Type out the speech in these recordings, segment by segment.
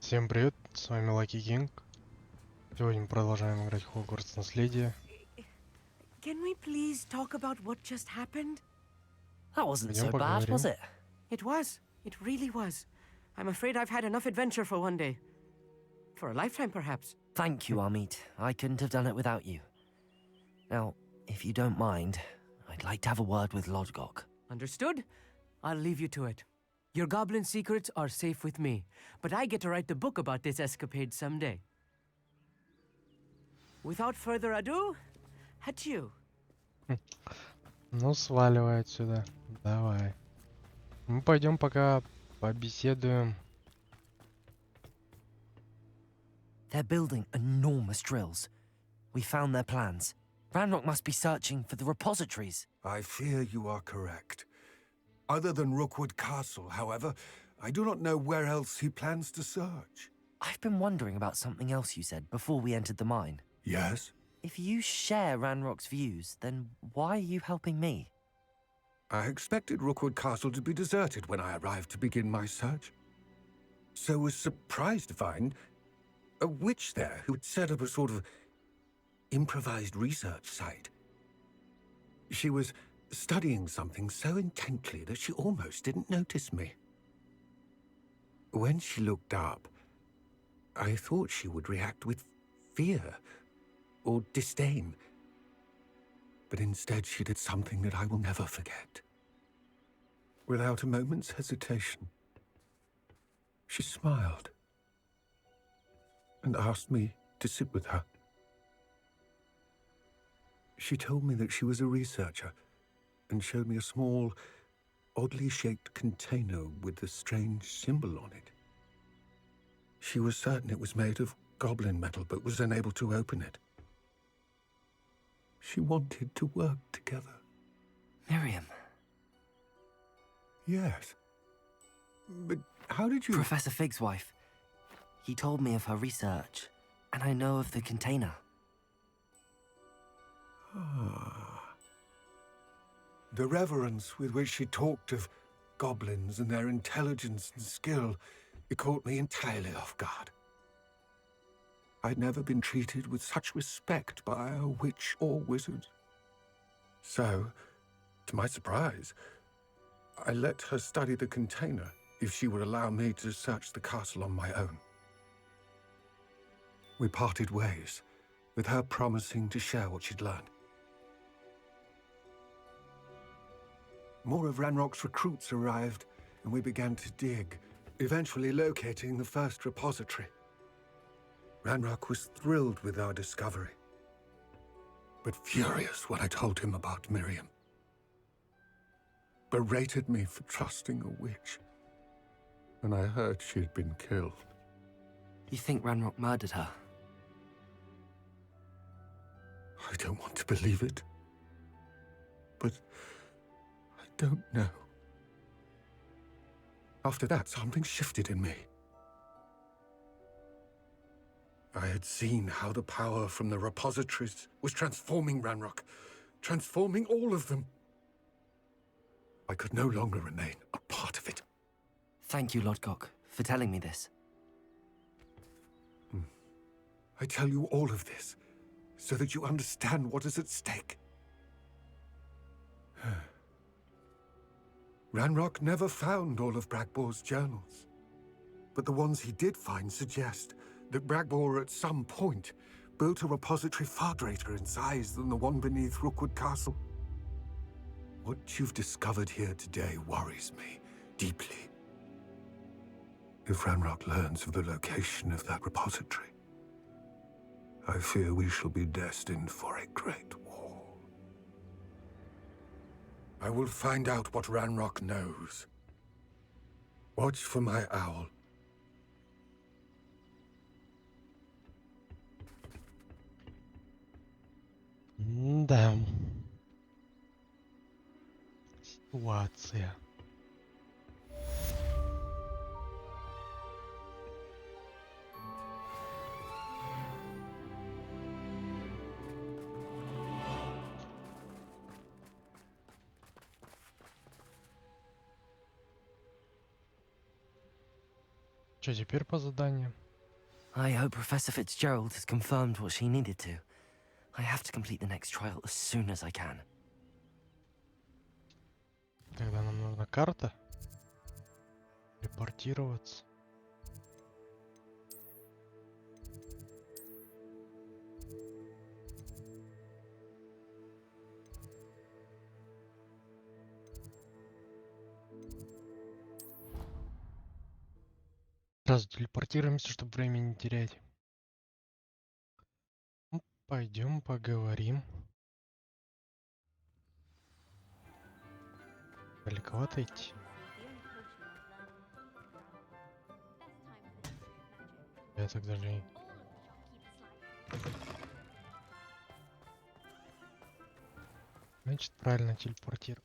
Всем привет, с вами Лаки Кинг. Сегодня мы продолжаем играть в Хогвартс Наследие. Can we please talk about what just happened? That wasn't Пойдем so bad, was поговорим. it? It was. It really was. I'm afraid I've had enough adventure for one day. For a lifetime, perhaps. Thank you, Amit. I couldn't have done it without you. Now, if you don't mind, I'd like to have a word with Lodgok. Understood? I'll leave you to it. Your goblin secrets are safe with me, but I get to write the book about this escapade someday. Without further ado, adieu. Ну, сваливай отсюда. Давай. Мы пойдем пока побеседуем. They're building enormous drills. We found their plans. Ranrock must be searching for the repositories. I fear you are correct. Other than Rookwood Castle, however, I do not know where else he plans to search. I've been wondering about something else you said before we entered the mine. Yes? If you share Ranrock's views, then why are you helping me? I expected Rookwood Castle to be deserted when I arrived to begin my search. So was surprised to find a witch there who had set up a sort of improvised research site. She was studying something so intently that she almost didn't notice me. When she looked up, I thought she would react with fear or disdain. But instead she did something that I will never forget. Without a moment's hesitation, she smiled and asked me to sit with her. She told me that she was a researcher and showed me a small, oddly shaped container with a strange symbol on it. She was certain it was made of goblin metal, but was unable to open it. She wanted to work together. Miriam. Yes. But how did you... Professor Fig's wife. He told me of her research, and I know of the container. The reverence with which she talked of goblins and their intelligence and skill, it caught me entirely off guard. I'd never been treated with such respect by a witch or wizard. So, to my surprise, I let her study the container if she would allow me to search the castle on my own. We parted ways, with her promising to share what she'd learned. More of Ranrock's recruits arrived, and we began to dig, eventually locating the first repository. Ranrock was thrilled with our discovery, but furious when I told him about Miriam. Berated me for trusting a witch, and I heard she had been killed. You think Ranrock murdered her? I don't want to believe it, but I don't know. After that, something shifted in me. I had seen how the power from the repositories was transforming Ranrock, transforming all of them. I could no longer remain a part of it. Thank you, Lodgok, for telling me this. I tell you all of this so that you understand what is at stake. Ranrock never found all of Bragbor's journals, but the ones he did find suggest that Bragbor at some point built a repository far greater in size than the one beneath Rookwood Castle. What you've discovered here today worries me deeply. If Ranrock learns of the location of that repository, I fear we shall be destined for a great war. I will find out what Ranrock knows. Watch for my owl. Да. Ситуация. Что теперь по заданию? I hope Professor Fitzgerald has confirmed what she needed to. I have to complete the next trial as soon as I can. Тогда нам нужна карта. Репортироваться. Сразу телепортируемся, чтобы время не терять. Ну, пойдем поговорим. Далековато идти. Я так даже и... Значит, правильно телепортирую.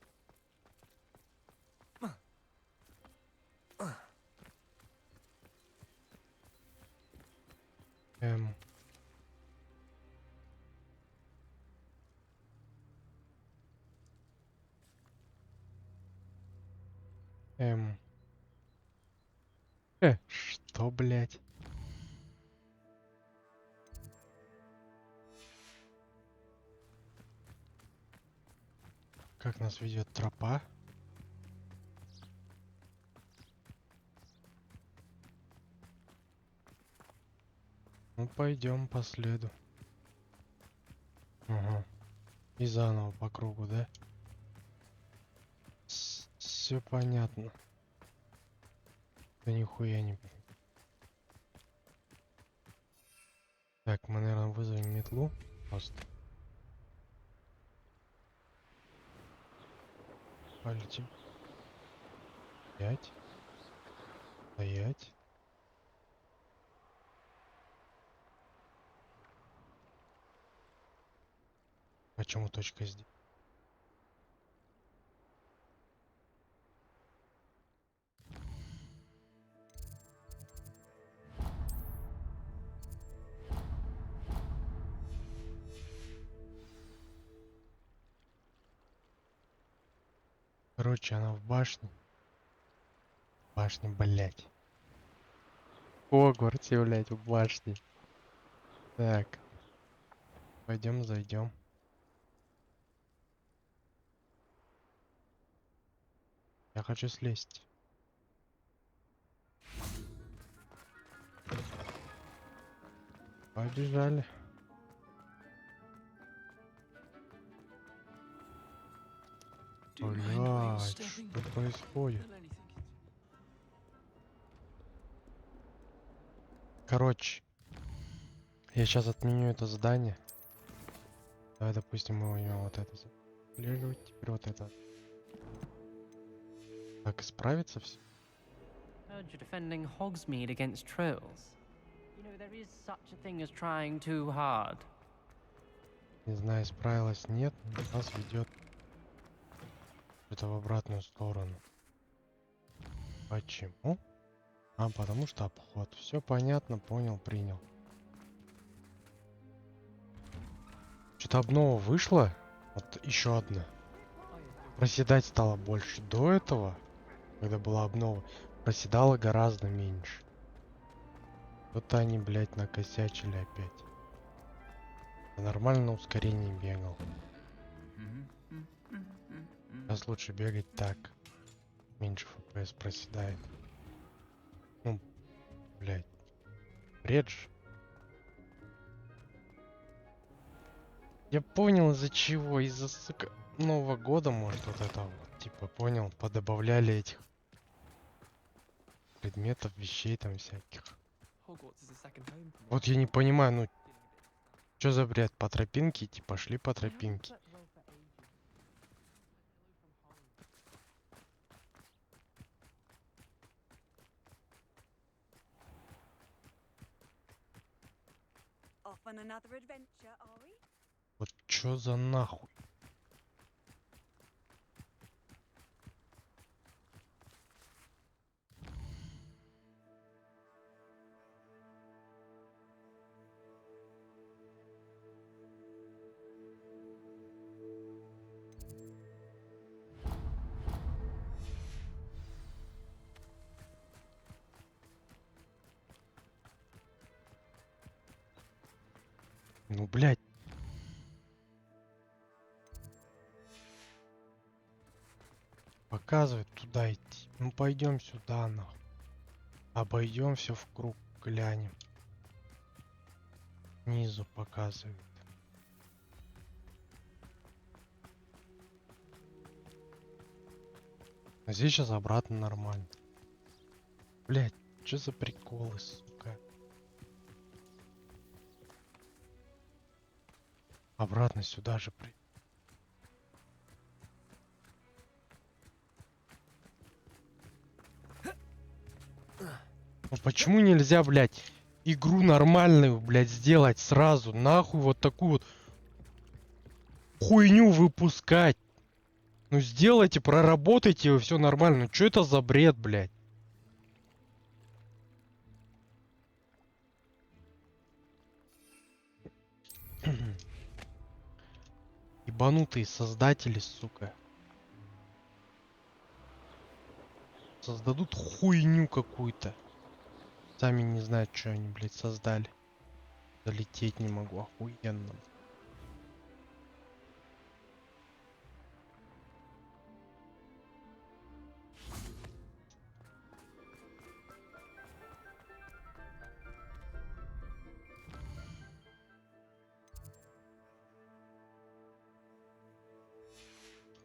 Эм. Что, блядь? Как нас ведет тропа? Ну, пойдем по следу. Ага. И заново по кругу, да? Все понятно. Да нихуя не... Так, мы, наверное, вызовем метлу. Просто. Полетим. Стоять. Стоять. Почему точка здесь? Короче, она в башне. Башня, блять. Хогвартсе, блять, в башне. Так. Пойдем, зайдем. Я хочу слезть. Побежали. Блять, что происходит? Короче, я сейчас отменю это задание. Давай, допустим, мы возьмем вот это. Заближивать, теперь вот это. Так, исправится все? Heard you're defending Hogsmeade against trolls. You know, there is such a thing as trying too hard. Не знаю, исправилось, нет. Нас ведет это в обратную сторону. Почему? А, потому что обход. Все понятно, понял, принял. Что-то обнова вышла. Вот еще одна. Проседать стало больше. До этого, когда была обнова, проседало гораздо меньше. Вот они, блядь, накосячили опять. Я нормально на ускорении бегал. Сейчас лучше бегать так. Меньше FPS проседает. Ну, блядь. Бред же. Я понял, из-за чего. Из-за, сука, Нового года, может, вот это вот. Типа, понял, подобавляли этих предметов, вещей там всяких. Вот я не понимаю, ну, что за бред? По тропинке идти, пошли по тропинке. Off on another adventure, are we? Вот что за нахуй? Ну, блядь. Показывает туда идти. Ну, пойдем сюда, нахуй. Обойдем все в круг, глянем. Снизу показывает. А здесь сейчас обратно нормально. Блять, что за приколы, сука? Обратно сюда же при. Ну почему нельзя, блять, игру нормальную, блять, сделать сразу? Нахуй вот такую вот хуйню выпускать? Ну сделайте, проработайте, и все нормально. Ну что это за бред, блять? Ебанутые создатели, сука. Создадут хуйню какую-то. Сами не знают, что они, блядь, создали. Залететь не могу, охуенно.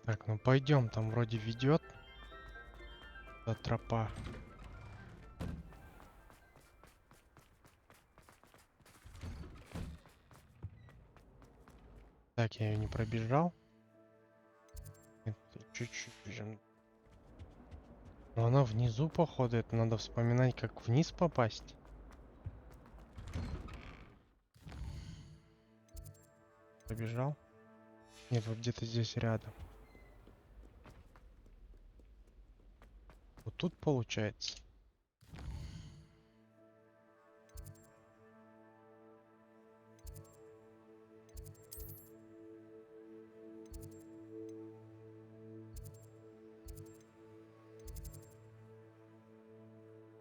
Так, ну пойдем, там вроде ведет та тропа. Так, я ее не пробежал. Это чуть-чуть бежим. Но она внизу, походу, это надо вспоминать, как вниз попасть. Побежал? Нет, вот где-то здесь рядом. Вот тут получается.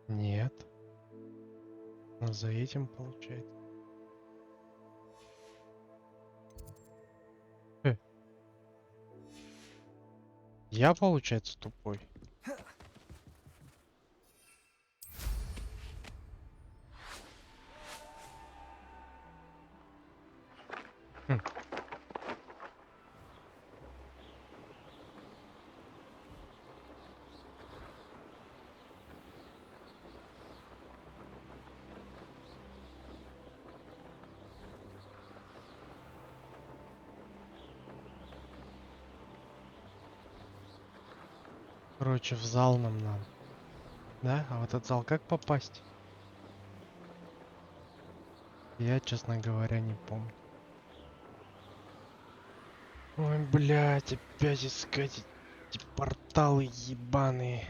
Нет. А за этим получается. Я, получается, тупой. Хм. Короче, в зал нам надо. Да? А в этот зал как попасть? Я, честно говоря, не помню. Ой, блядь, опять искать эти порталы ебаные.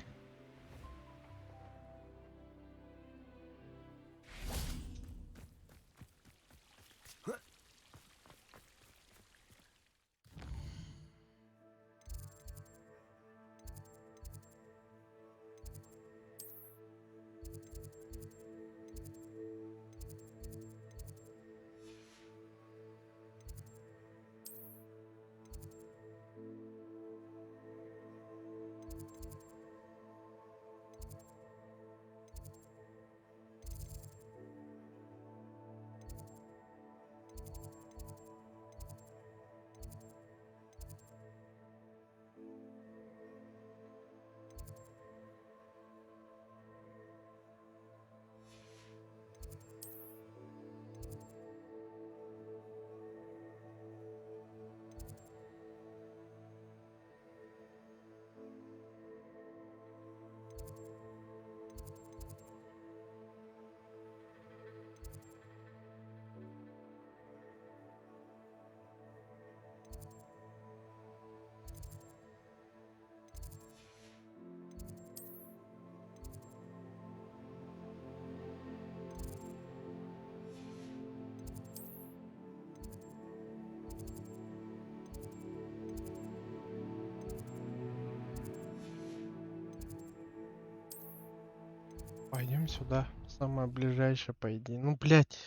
Пойдем сюда. Самое ближайшее, по идее. Ну, блядь.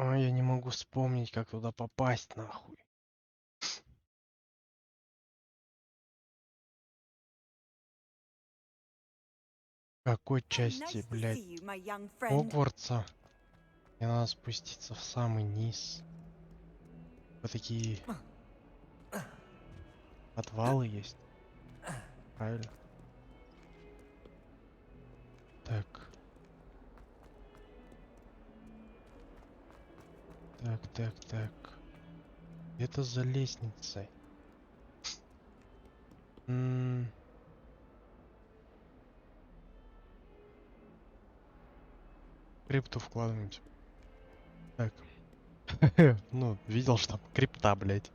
Ой, я не могу вспомнить, как туда попасть, нахуй. В какой части, Nice to блядь, see you, my young friend. Хогвартса? Мне надо спуститься в самый низ. Вот такие подвалы есть. Правильно? Так. Так. Это за лестницей. Крипту вкладываемся. Так. Ну, видел, что там крипта, блядь.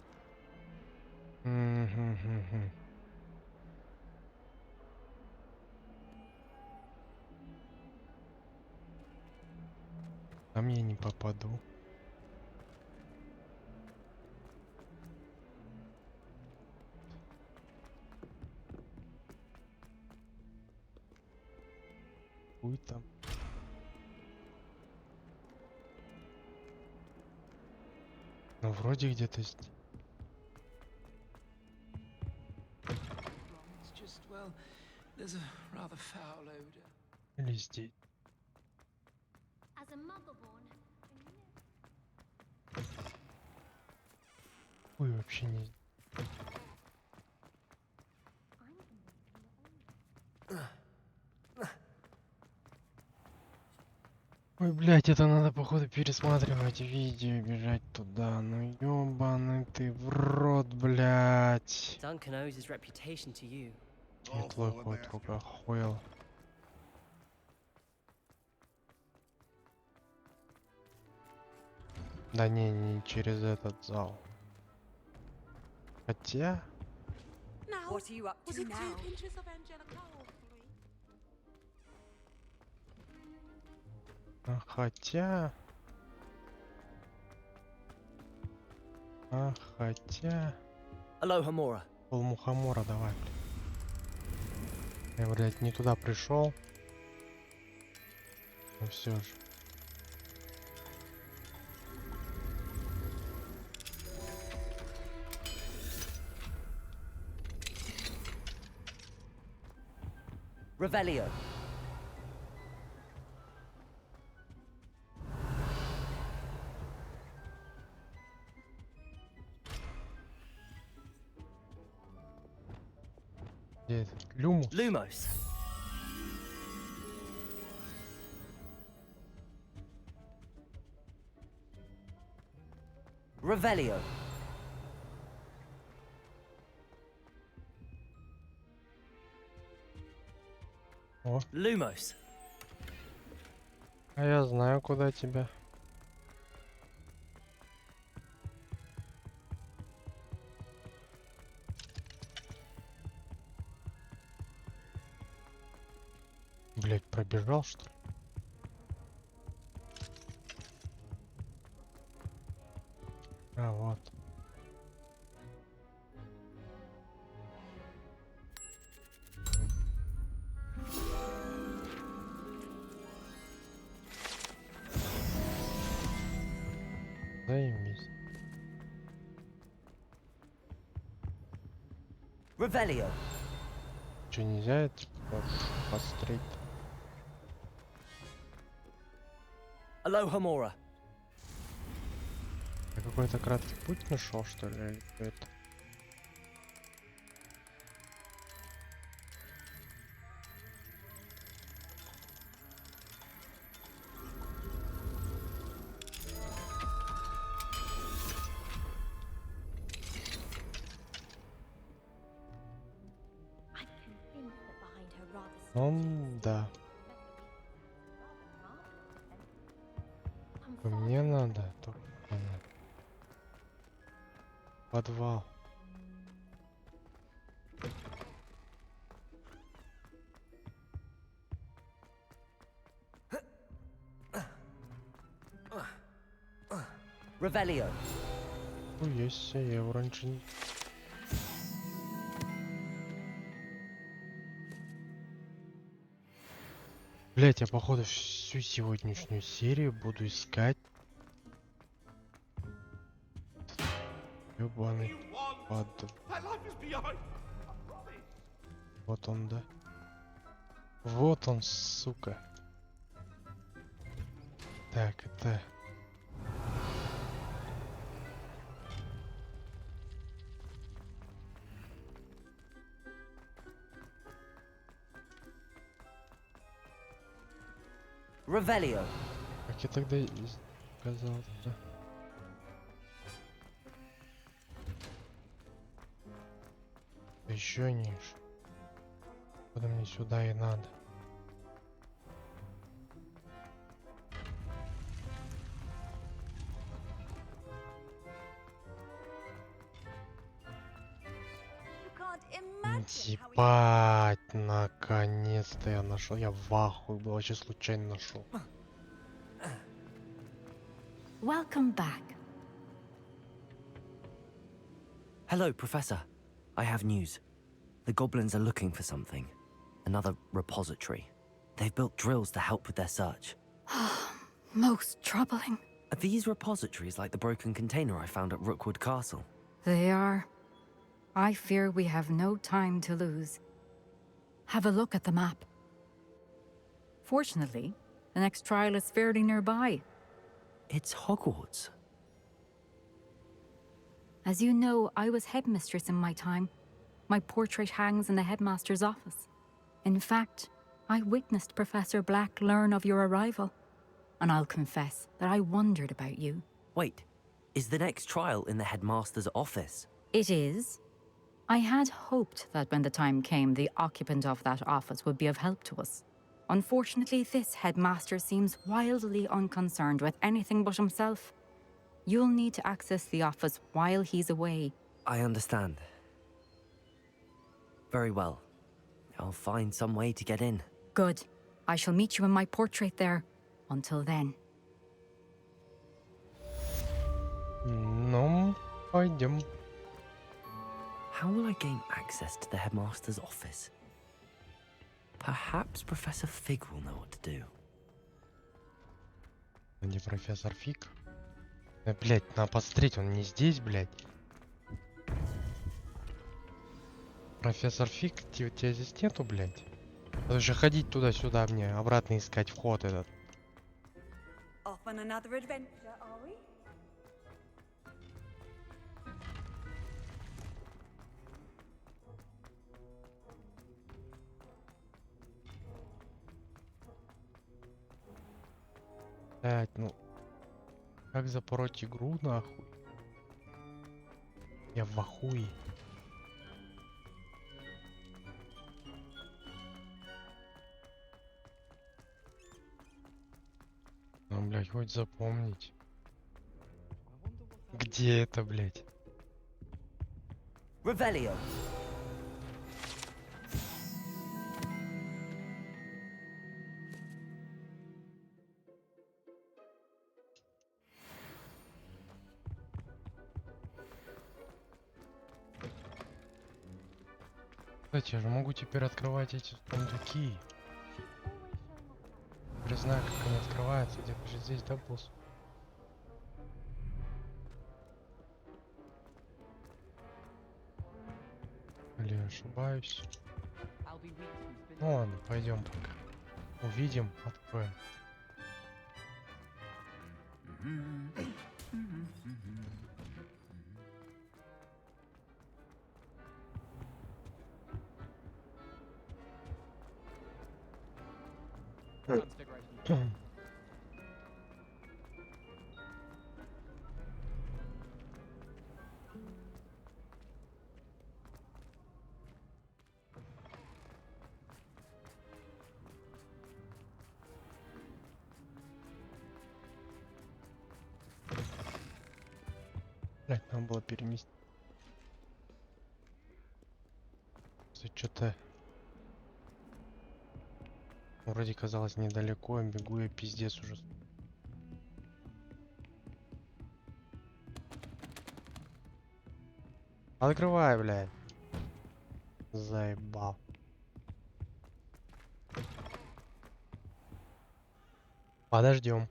Мгм. Там я не попаду. Хуй там. Ну, вроде где-то здесь. It's just, well, there's a rather foul odor. Или здесь. As a muggle-born, Хуй вообще не... Ой, блядь, это надо, походу, пересматривать видео и бежать туда. Ну, ёбаный ты в рот, блядь. Duncan owes his reputation to you. Метлой ходит, рука хуел. Да не через этот зал. Хотя... Now, what are you up Was to it now? 2 pinches of Angelica or 3? хотя... хотя... Aloha Mora. Полмухомора давай. Я, блядь, не туда пришел. Ну все же. Revelio. Где этот? Люмус? Lumos. Revelio. О, Lumos. а я знаю, куда тебя. Блять, пробежал, что ли? А, вот. Заебись. Revelio. Че, нельзя это посмотреть? Aloha Mora. Я какой-то краткий путь нашел, что ли? Или это? I'm convinced that behind her rather Ну, да. I'm Мне надо только подвал. Revelio. Ну, есть, я его раньше не... Блять, я походу всю сегодняшнюю серию буду искать Ёбаный пад. Вот он, да? Вот он, сука. Так, это... Revelio. Как я тогда сказал, да? Еще ниже. Куда мне сюда и надо. You can't imagine how Ебать, наконец-то я нашел. Я в ахуе был, вообще случайно нашел. Welcome back. Hello, Professor. I have news. The goblins are looking for something. Another repository. They've built drills to help with their search. Most troubling. Are these repositories like the broken container I found at Rookwood Castle? They are. I fear we have no time to lose. Have a look at the map. Fortunately, the next trial is fairly nearby. It's Hogwarts. As you know, I was headmistress in my time. My portrait hangs in the headmaster's office. In fact, I witnessed Professor Black learn of your arrival. And I'll confess that I wondered about you. Wait, is the next trial in the headmaster's office? It is. I had hoped that when the time came, the occupant of that office would be of help to us. Unfortunately, this headmaster seems wildly unconcerned with anything but himself. You'll need to access the office while he's away. I understand. Very well. I'll find some way to get in. Good. I shall meet you in my portrait there. Until then. Ну, пойдем. How will I gain access to the headmaster's office? Perhaps Professor Fig will know what to do. Где профессор Фиг? Блять, надо посмотреть, он не здесь, блять. Профессор Фиг, тебя здесь нету, блять. Надо же ходить туда-сюда мне, обратно искать вход этот. off on another adventure, are we? Блять, ну... Как запороть игру, нахуй? Я в ахуе. Ну, блядь, хоть запомнить. Где это, блядь? Revelio. Кстати, я же могу теперь открывать эти сундуки. Я знаю, как они открываются. Где-то же здесь, да, босс? Или я ошибаюсь? Ну ладно, пойдем пока. Увидим, откроем. Блять, надо было переместить. Что-то вроде казалось недалеко, я бегу, я пиздец уже. Открывай, блядь. Заебал. Подождем.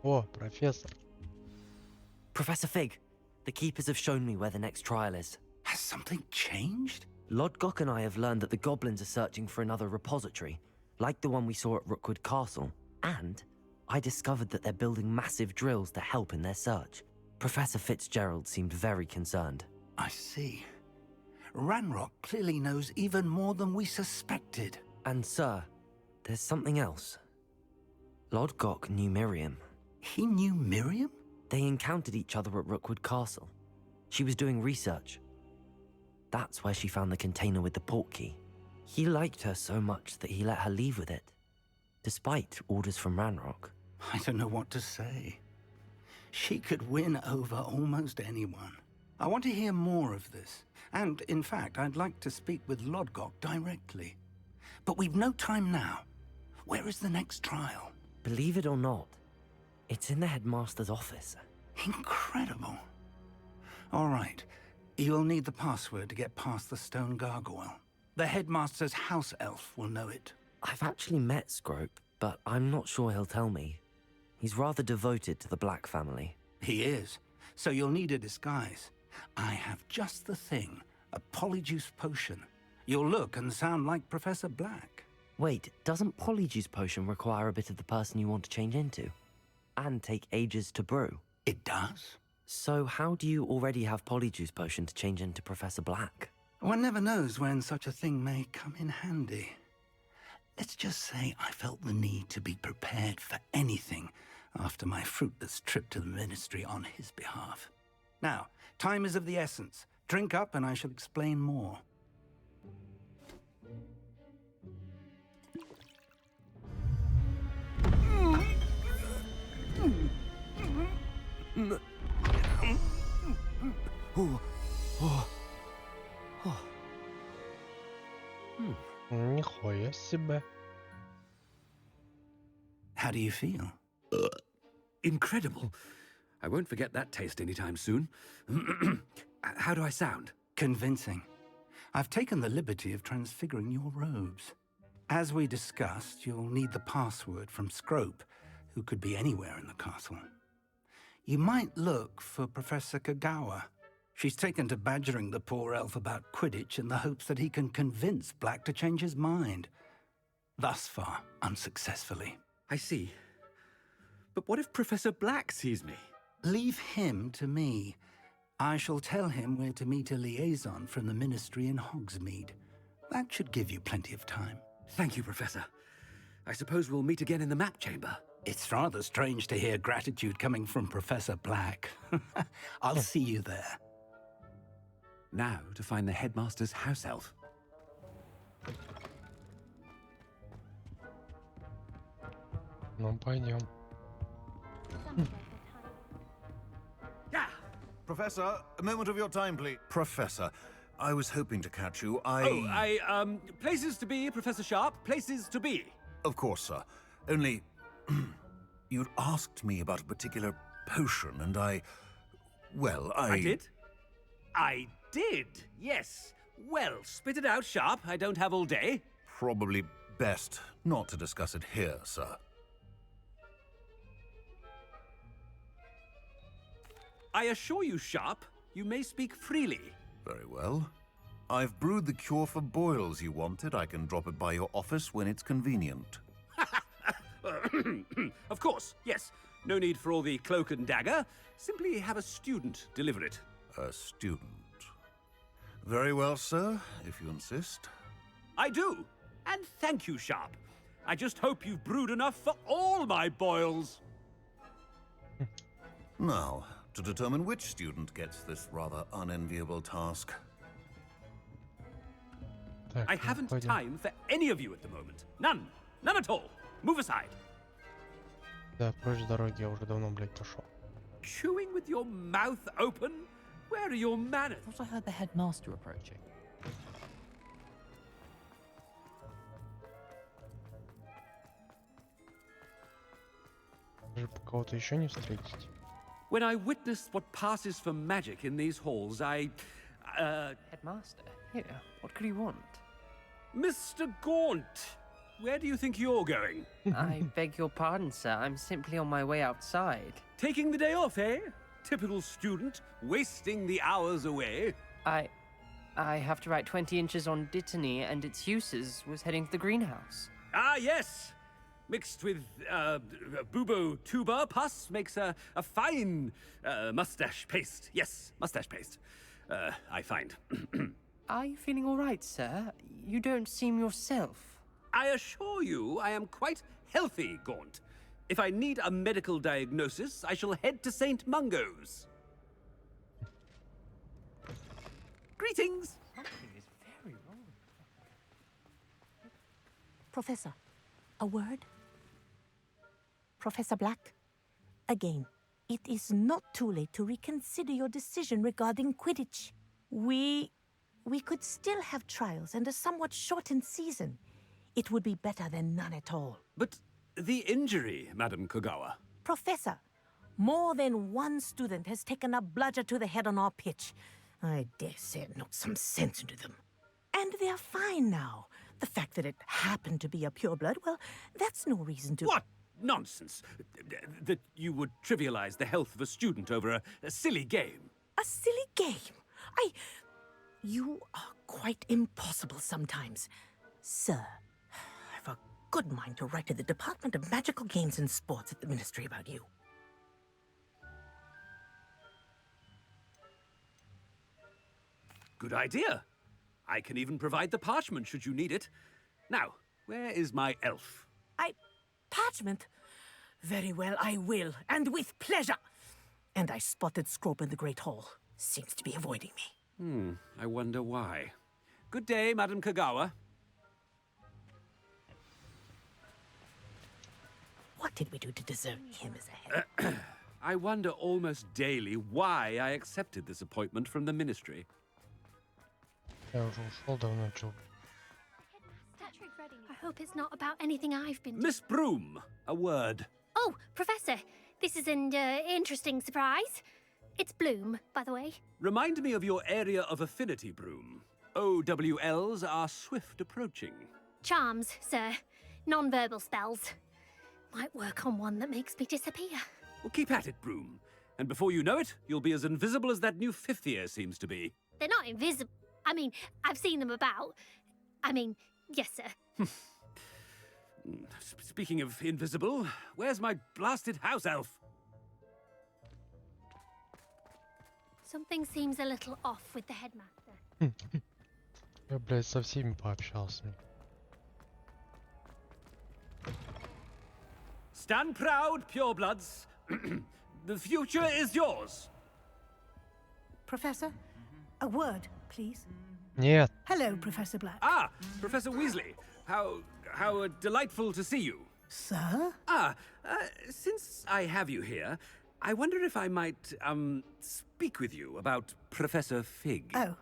О, профессор. Professor Fig, the keepers have shown me where the next trial is. Has something changed? Lodgok and I have learned that the goblins are searching for another repository, like the one we saw at Rookwood Castle. And I discovered that they're building massive drills to help in their search. Professor Fitzgerald seemed very concerned. I see. Ranrock clearly knows even more than we suspected. And sir, there's something else. Lodgok knew Miriam. He knew Miriam? They encountered each other at Rookwood Castle. She was doing research. That's where she found the container with the portkey. He liked her so much that he let her leave with it, despite orders from Ranrock. I don't know what to say. She could win over almost anyone. I want to hear more of this. And, in fact, I'd like to speak with Lodgok directly. But we've no time now. Where is the next trial? Believe it or not, it's in the headmaster's office. Incredible. All right. You'll need the password to get past the stone gargoyle. The headmaster's house elf will know it. I've actually met Scrope, but I'm not sure he'll tell me. He's rather devoted to the Black family. He is. So you'll need a disguise. I have just the thing. A polyjuice potion. You'll look and sound like Professor Black. Wait, doesn't Polyjuice Potion require a bit of the person you want to change into? And take ages to brew? It does? So how do you already have Polyjuice Potion to change into Professor Black? One never knows when such a thing may come in handy. Let's just say I felt the need to be prepared for anything after my fruitless trip to the ministry on his behalf. Now, time is of the essence. Drink up and I shall explain more. Нихуя себе. How do you feel? Incredible. I won't forget that taste anytime soon. How do I sound? Convincing. I've taken the liberty of transfiguring your robes. As we discussed, you'll need the password from Scrope, who could be anywhere in the castle. You might look for Professor Kagawa. She's taken to badgering the poor elf about Quidditch in the hopes that he can convince Black to change his mind. Thus far, unsuccessfully. I see. But what if Professor Black sees me? Leave him to me. I shall tell him where to meet a liaison from the ministry in Hogsmeade. That should give you plenty of time. Thank you, Professor. I suppose we'll meet again in the map chamber. It's rather strange to hear gratitude coming from Professor Black. I'll see you there. Now to find the headmaster's house elf. Ну, пойдем. Yeah. Professor, a moment of your time, please. Professor, I was hoping to catch you. Places to be, Professor Sharp. Places to be. Of course, sir. Only, you'd asked me about a particular potion, and I did? I did, yes. Well, spit it out, Sharp. I don't have all day. Probably best not to discuss it here, sir. I assure you, Sharp, you may speak freely. Very well. I've brewed the cure for boils you wanted. I can drop it by your office when it's convenient. Of course, yes. No need for all the cloak and dagger. Simply have a student deliver it. A student. Very well, sir, if you insist. I do. And thank you, Sharp. I just hope you've brewed enough for all my boils. Now, to determine which student gets this rather unenviable task. Так, I ну, haven't пойдем. time for any of you at the moment. None. None at all. Move aside. Да, прочь с дороги, я уже давно, блядь, ушел. Chewing with your mouth open? Where are your manners? I thought I heard the headmaster approaching. Даже кого-то еще не встретить. When I witnessed what passes for magic in these halls, Headmaster? Here, what could he want? Mr. Gaunt, where do you think you're going? I beg your pardon, sir. I'm simply on my way outside. Taking the day off, eh? Typical student, wasting the hours away. I have to write 20 inches on Dittany and its uses. Was heading to the greenhouse. Ah, yes. Mixed with bubo tuber pus makes a fine mustache paste. Yes, mustache paste. I find. Are you feeling all right, sir? You don't seem yourself. I assure you I am quite healthy, Gaunt. If I need a medical diagnosis, I shall head to St. Mungo's. Greetings! Something is very wrong. Professor, a word? Professor Black, again, it is not too late to reconsider your decision regarding Quidditch. We could still have trials and a somewhat shortened season. It would be better than none at all. But the injury, Madam Kogawa. Professor, more than one student has taken a bludger to the head on our pitch. I dare say it knocked some sense into them. And they're fine now. The fact that it happened to be a pureblood, well, that's no reason to... What nonsense! That you would trivialize the health of a student over a silly game. A silly game? You are quite impossible sometimes. Sir, I've a good mind to write to the Department of Magical Games and Sports at the Ministry about you. Good idea. I can even provide the parchment should you need it. Now, where is my elf? Parchment? Very well, I will, and with pleasure. And I spotted Scrope in the Great Hall. Seems to be avoiding me. I wonder why. Good day, Madam Kogawa. What did we do to deserve him as a head? I wonder almost daily why I accepted this appointment from the ministry. Я уже ушел давно, чё. I hope it's not about anything I've been doing. Miss Broom, a word. Oh, Professor, this is an interesting surprise. It's Bloom, by the way. Remind me of your area of affinity, Broom. OWLs are swift approaching. Charms, sir. Non-verbal spells. Might work on one that makes me disappear. Well, keep at it, Broom. And before you know it, you'll be as invisible as that new fifth year seems to be. They're not invisible. I mean, I've seen them about. I mean, yes, sir. Speaking of invisible, where's my blasted house elf? Something seems a little off with the headmaster. Я, блядь, со всеми пообщался. Stand proud, purebloods. The future is yours. Professor, a word, please. Нет. Hello, Professor Black. Ah, Professor Weasley. How delightful to see you. Sir? Since I have you here, I wonder if I might, speak with you about Professor Fig. Oh,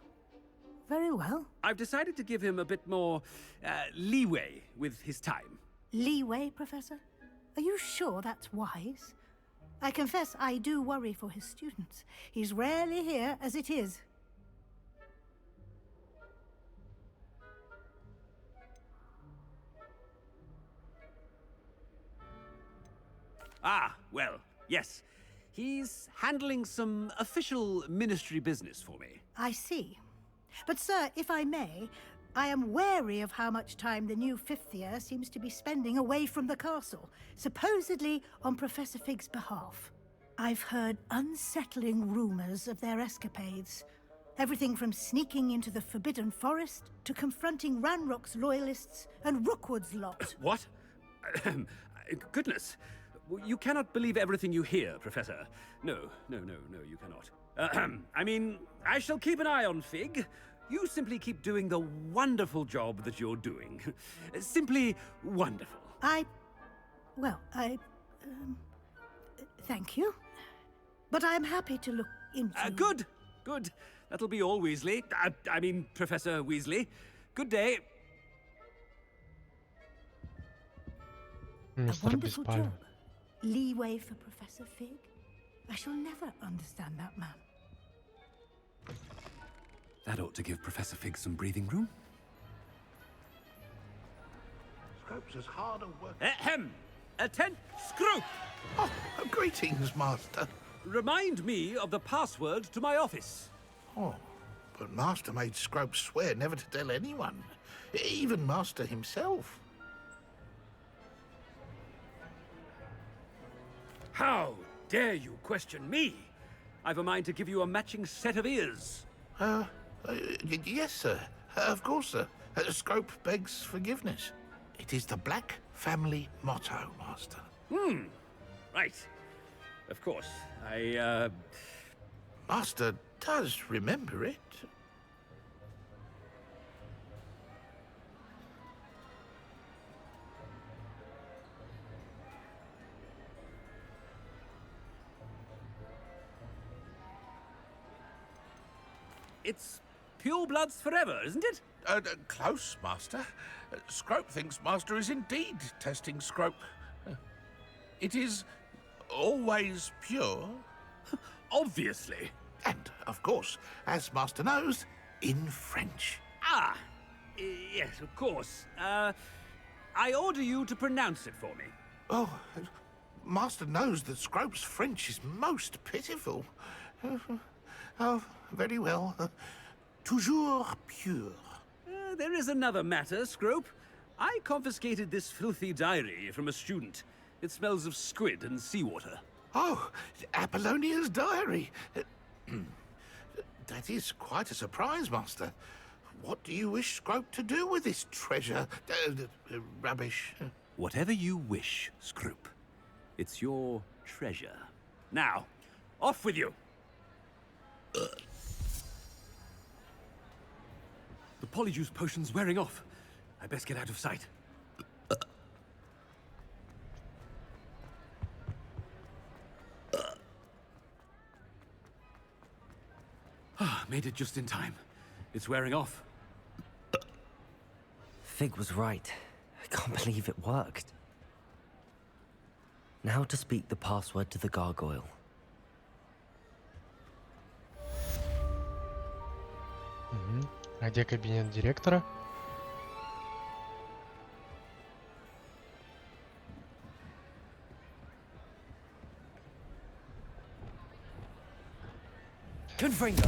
very well. I've decided to give him a bit more, leeway with his time. Leeway, Professor? Are you sure that's wise? I confess I do worry for his students. He's rarely here as it is. Ah, well, yes. He's handling some official ministry business for me. I see. But, sir, if I may, I am wary of how much time the new fifth year seems to be spending away from the castle, supposedly on Professor Fig's behalf. I've heard unsettling rumors of their escapades. Everything from sneaking into the Forbidden Forest to confronting Ranrock's loyalists and Rookwood's lot. What? Goodness. You cannot believe everything you hear, Professor. No, you cannot. I mean, I shall keep an eye on Fig. You simply keep doing the wonderful job that you're doing. Simply wonderful. Thank you. But I'm happy to look into... Good. That'll be all, Weasley. I mean, Professor Weasley. Good day. A wonderful job. Leeway for Professor Fig? I shall never understand that man. That ought to give Professor Fig some breathing room. Scrope's as hard a work. Ahem! Attend, Scrope! Oh, greetings, Master. Remind me of the password to my office. Oh, but Master made Scrope swear never to tell anyone, even Master himself. How dare you question me? I've a mind to give you a matching set of ears. Yes, sir. Of course, sir. Scrope begs forgiveness. It is the Black family motto, Master. Right. Of course. Master does remember it. It's pure bloods forever, isn't it? Close, Master. Scrope thinks Master is indeed testing Scrope. It is always pure. Obviously. And, of course, as Master knows, in French. Ah! Yes, of course. I order you to pronounce it for me. Oh, Master knows that Scrope's French is most pitiful. Oh, very well. Toujours pure. There is another matter, Scrope. I confiscated this filthy diary from a student. It smells of squid and seawater. Oh, Apollonia's diary. That is quite a surprise, Master. What do you wish Scrope to do with this treasure? Rubbish. Whatever you wish, Scrope. It's your treasure. Now, off with you. The polyjuice potion's wearing off. I best get out of sight. Made it just in time. It's wearing off. Fig was right. I can't believe it worked. Now to speak the password to the gargoyle. А где кабинет директора? Confringo.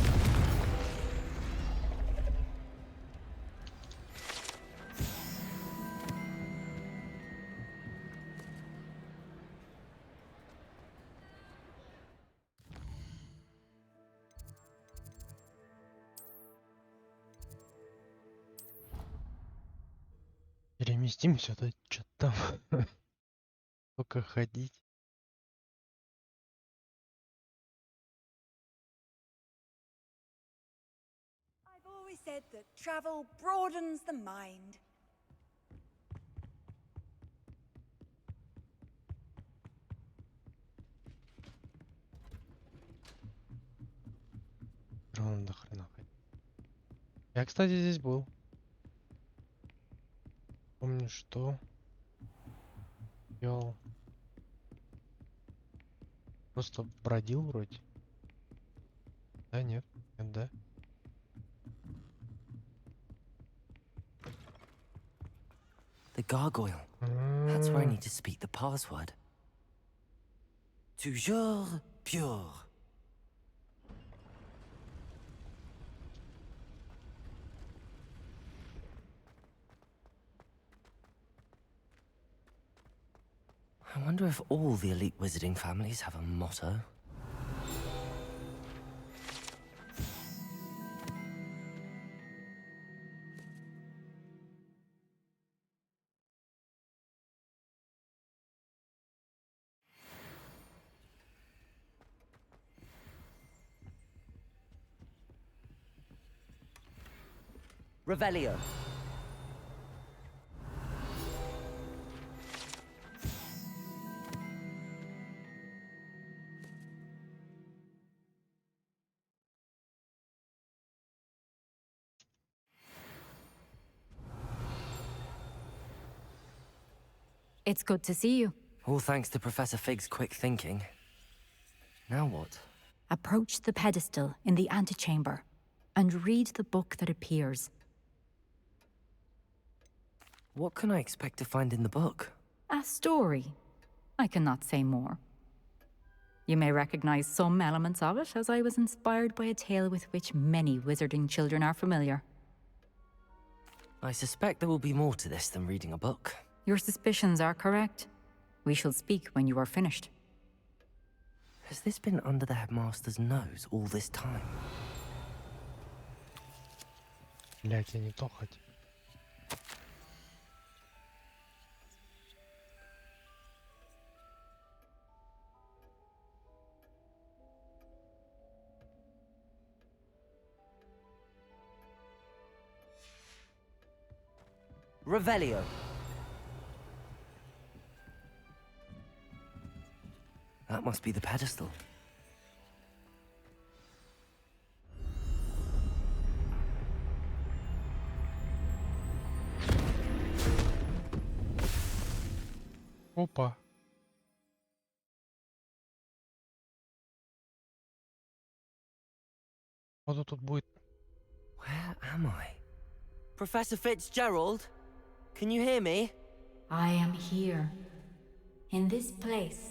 Переместимся, да что-то там. Только ходить. I've always said that travel broadens the mind. До хрена ходить. Я, кстати, здесь был. Помню, что делал. Просто бродил вроде. Да, нет, нет, да. The gargoyle. That's where I need to speak the password. Toujours pure. I wonder if all the elite wizarding families have a motto. Revelio. It's good to see you. All thanks to Professor Fig's quick thinking. Now what? Approach the pedestal in the antechamber and read the book that appears. What can I expect to find in the book? A story. I cannot say more. You may recognize some elements of it, as I was inspired by a tale with which many wizarding children are familiar. I suspect there will be more to this than reading a book. Your suspicions are correct. We shall speak when you are finished. Has this been under the headmaster's nose all this time? Блять, я не то хотел. Revelio. That must be the pedestal. Опа. Вот тут будет. Where am I? Professor Fitzgerald? Can you hear me? I am here. In this place,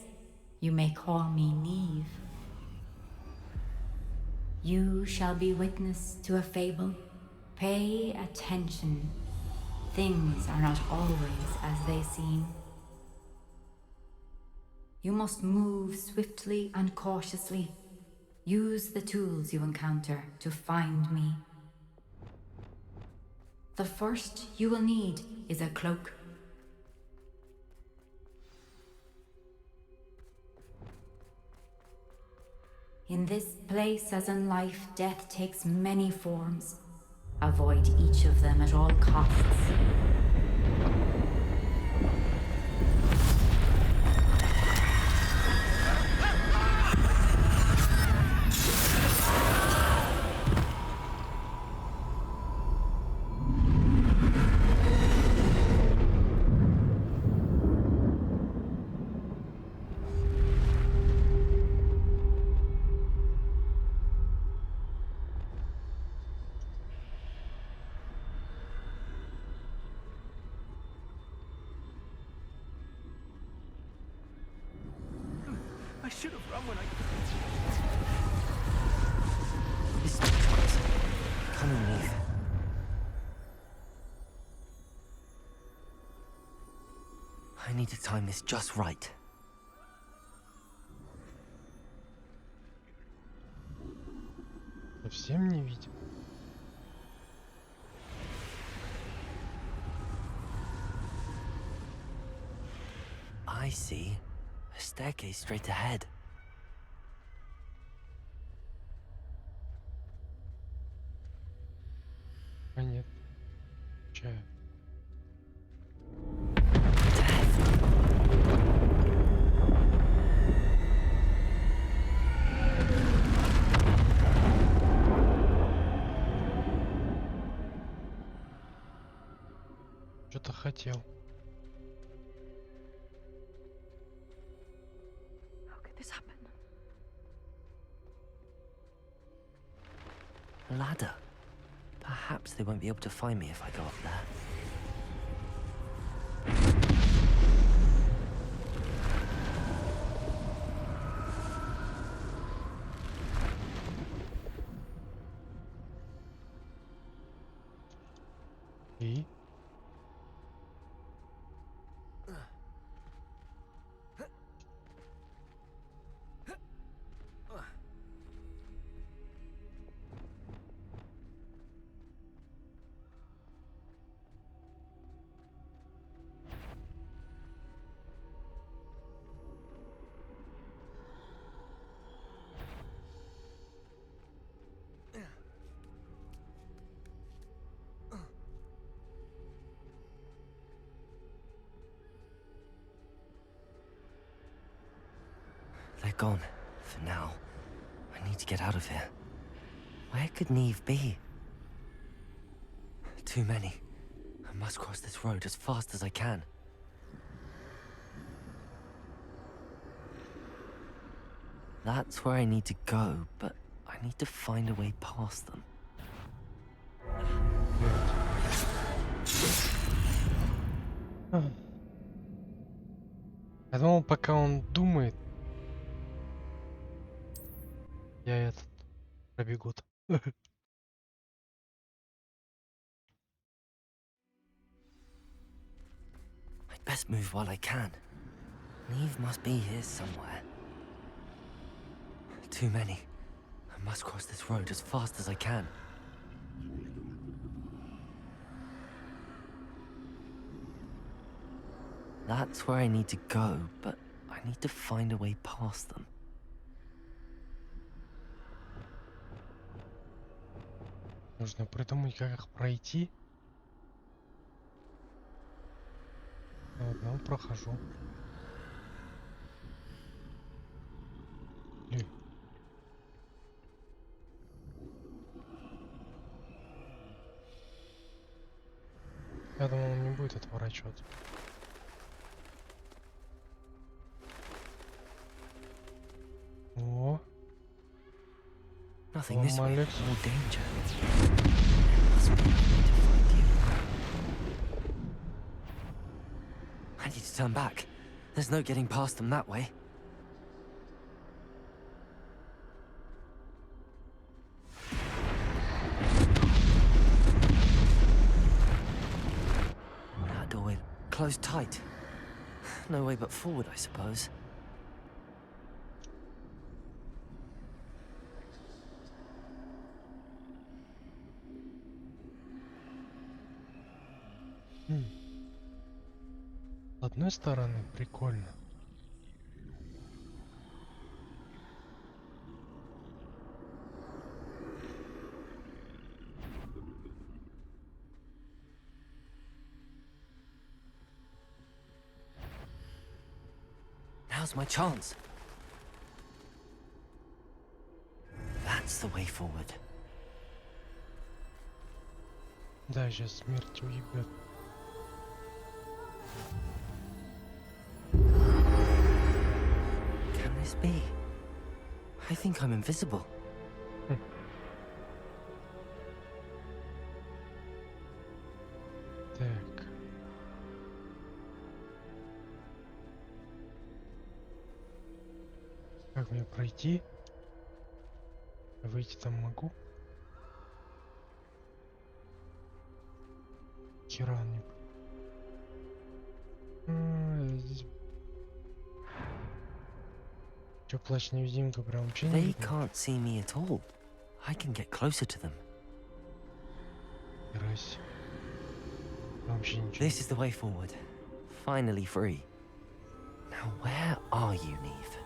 you may call me Neve. You shall be witness to a fable. Pay attention. Things are not always as they seem. You must move swiftly and cautiously. Use the tools you encounter to find me. The first you will need is a cloak. In this place, as in life, death takes many forms. Avoid each of them at all costs. I should have run when I... This is come and leave. I need to time this just right. Совсем не видим. I see a staircase straight ahead. А нет. Чаю. Что-то хотел. How could this happen? Ladder. Perhaps they won't be able to find me if I go up there. И? They're gone. For now. I need to get out of here. Where could Neve be? Too many. I must cross this road as fast as I can. That's where I need to go, but I need to find a way past them. Я думал, пока он думает, я этот пробегу. I'd best move while I can. Neve must be here somewhere. Too many. I must cross this road as fast as I can. That's where I need to go, but I need to find a way past them. Нужно придумать, как их пройти. Одного прохожу. Я думал, он не будет отворачиваться. О. Nothing this way. Алекс. More danger. There must be a way to find you. I need to turn back. There's no getting past them that way. That doorway closed tight. No way but forward, I suppose. С одной стороны, прикольно. Now's my chance. That's the way forward. Да, сейчас смерть уебет. Can this be? I think I'm invisible. Так. Как мне пройти? Выйти там могу? Хера не... здесь... Чё, плащ-невидимка прям вообще не They видно? can't see me at all. I can get closer to them. Херась. Вообще ничего. This is the way forward. Finally free. Now where are you, Neve?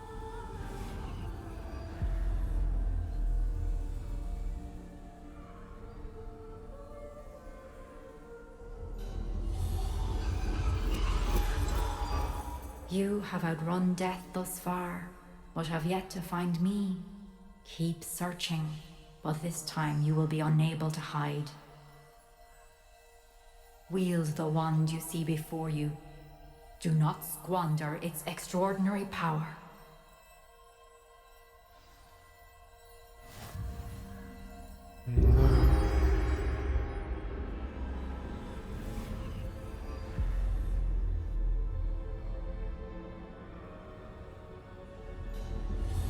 You have outrun death thus far, but have yet to find me. Keep searching, but this time you will be unable to hide. Wield the wand you see before you. Do not squander its extraordinary power.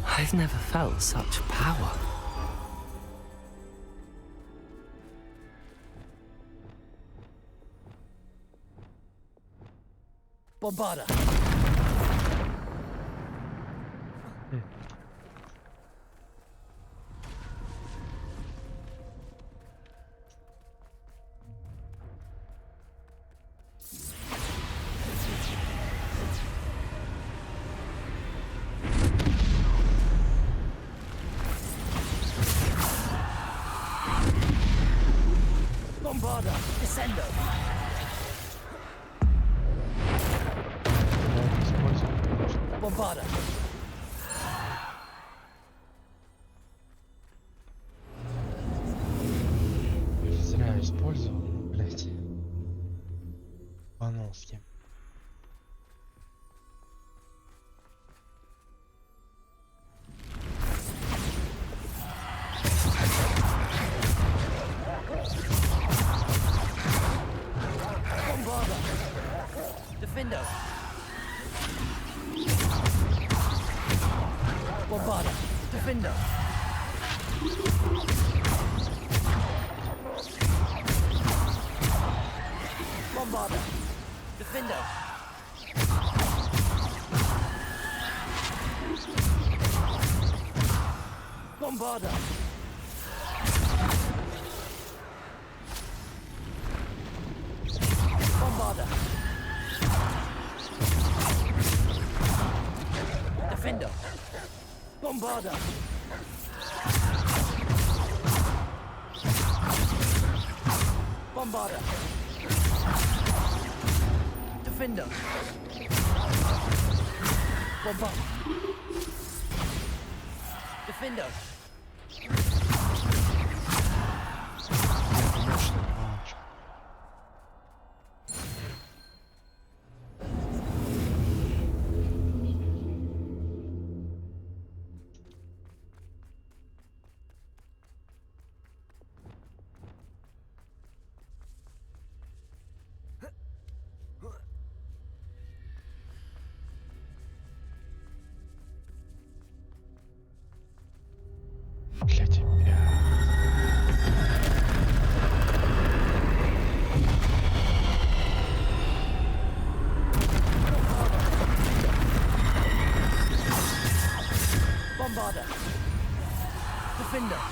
I've never felt such power. Bombarda! Bombarda! Descendo! Bombarda! Зря использовал, блять. Банал с кем. Bombarder. Defender. Bombarder. Defender. Bombarder. Bombarder. Defender. Bombarder. Bombarder. Defender. Bombarder. Defender. Для тебя. Bombarder. Defender.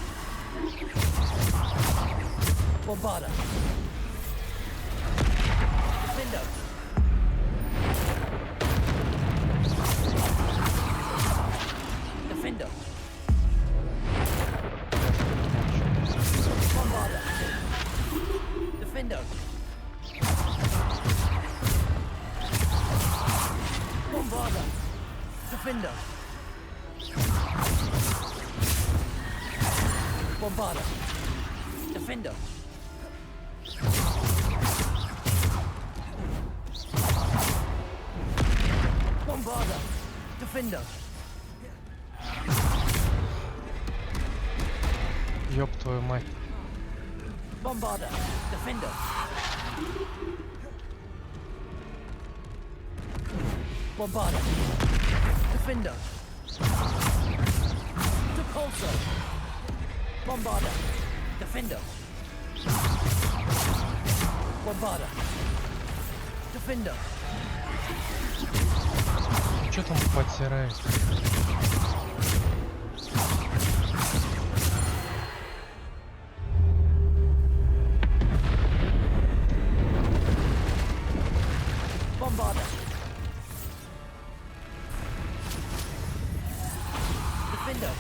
Bombarder. Defender. Defender. Bombarder. Defender. Bombarder. Defender. Bombarder. Defender. Bombarder. Defender. Ёб твою мать. Bombarder. Defender. Bombarder. Defender. Repulsor. Bombarder. Defender. Bombarder. Defender. Чё там подсирает? Bombarder. Defender.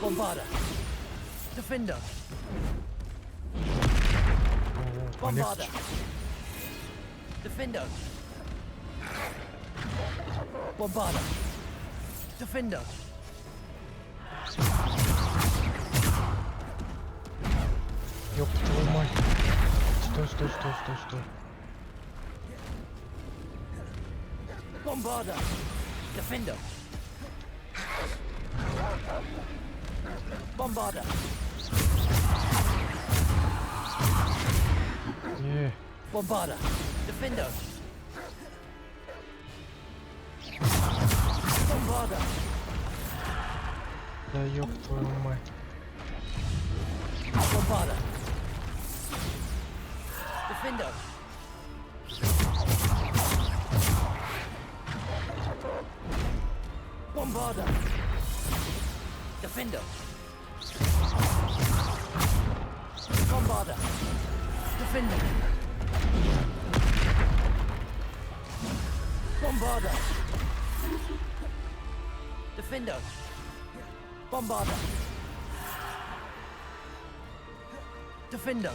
Bombarder. Defender. Bombarder. Defender. Bombarder. Defender. Ёб твою мать. Стой, стой, стой, стой, стой. Bombarder. Defender. Bombarder. Bombarder. Defender. Bombarder. Да ёб твою мать. Bombarder. Defender. Bombarder. Defender. Bombarder. Defender. Bombarder. Defender. Bombarder. Defender.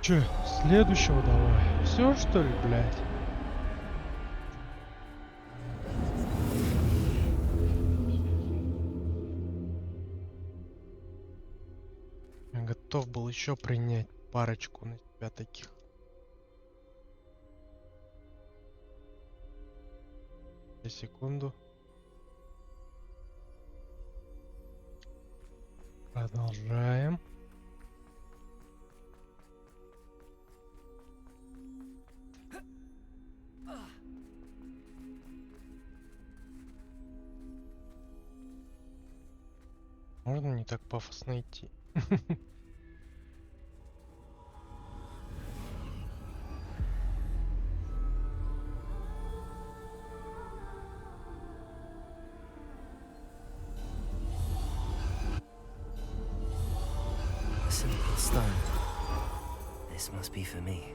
Чё, следующего давай. Все что ли, блядь? Я готов был еще принять парочку на себя таких. Секунду. Продолжаем. Можно не так пафосно идти. A simple stone. This must be for me.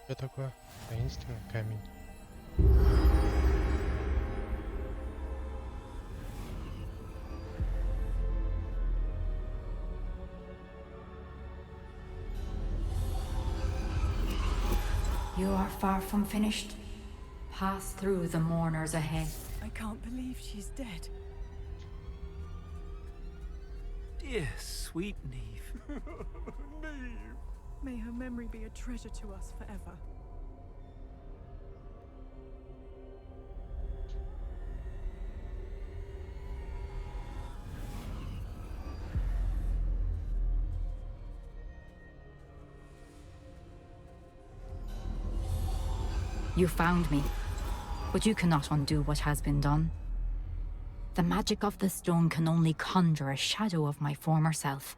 Что такое? Таинственный камень. You are far from finished. Pass through the mourners ahead. I can't believe she's dead. Dear sweet Neve. Neve. May her memory be a treasure to us forever. You found me, but you cannot undo what has been done. The magic of the stone can only conjure a shadow of my former self.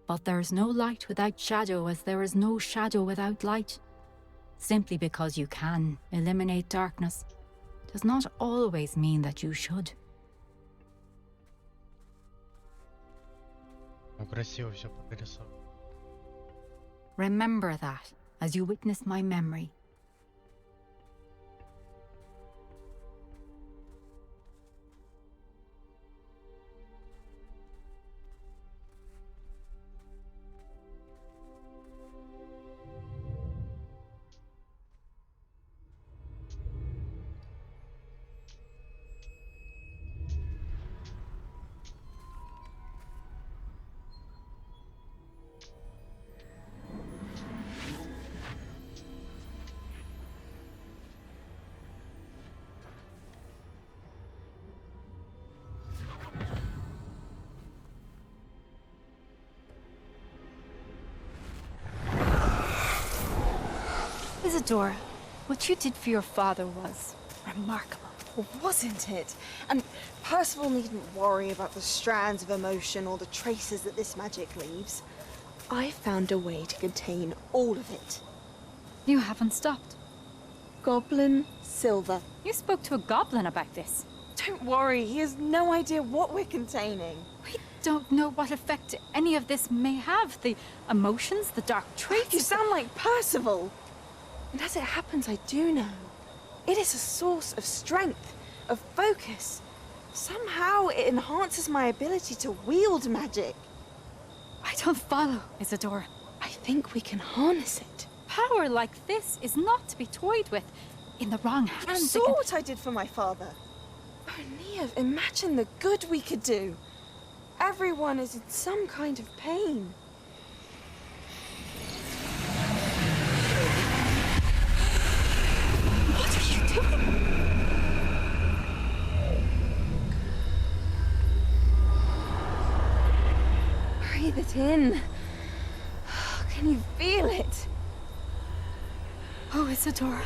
But there is no light without shadow, as there is no shadow without light. Simply because you can eliminate darkness does not always mean that you should. Ну, красиво все порисовано. Remember that as you witness my memory. Isadora, what you did for your father was remarkable. Wasn't it? And Percival needn't worry about the strands of emotion or the traces that this magic leaves. I found a way to contain all of it. You haven't stopped. Goblin Silver. You spoke to a goblin about this. Don't worry, he has no idea what we're containing. We don't know what effect any of this may have. The emotions, the dark traits. You sound like Percival. And as it happens, I do know. It is a source of strength, of focus. Somehow it enhances my ability to wield magic. I don't follow, Isadora. I think we can harness it. Power like this is not to be toyed with. In the wrong hands. You saw what I did for my father. Oh, Neve, imagine the good we could do. Everyone is in some kind of pain. What are you doing? Breathe it in. Can you feel it? Oh, Isadora.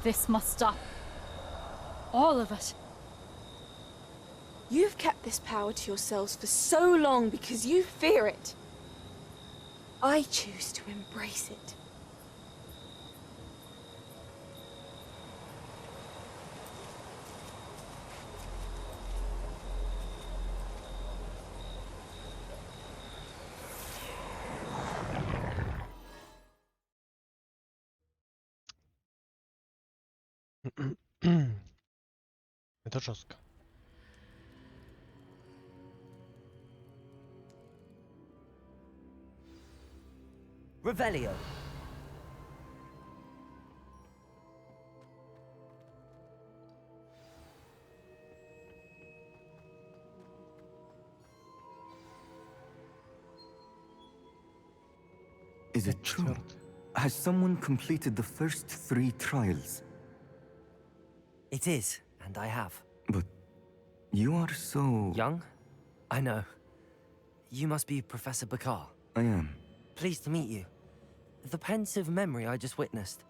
This must stop. All of it. You've kept this power to yourselves for so long because you fear it. I choose to embrace it. Это жестко. Revelio. Is it true? Has someone completed the first 3 trials? It is, and I have. But you are so... Young? I know. You must be Professor Bakar. I am. Pleased to meet you. The pensive memory I just witnessed,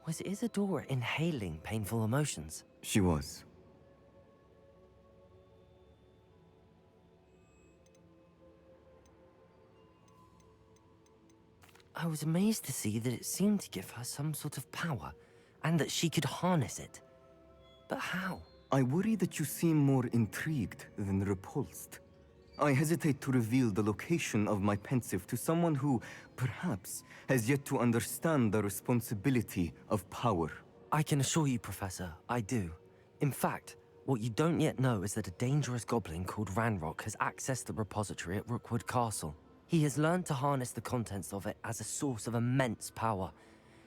was Isadora inhaling painful emotions? She was. I was amazed to see that it seemed to give her some sort of power, and that she could harness it. But how? I worry that you seem more intrigued than repulsed. I hesitate to reveal the location of my pensive to someone who, perhaps, has yet to understand the responsibility of power. I can assure you, Professor, I do. In fact, what you don't yet know is that a dangerous goblin called Ranrock has accessed the repository at Rookwood Castle. He has learned to harness the contents of it as a source of immense power.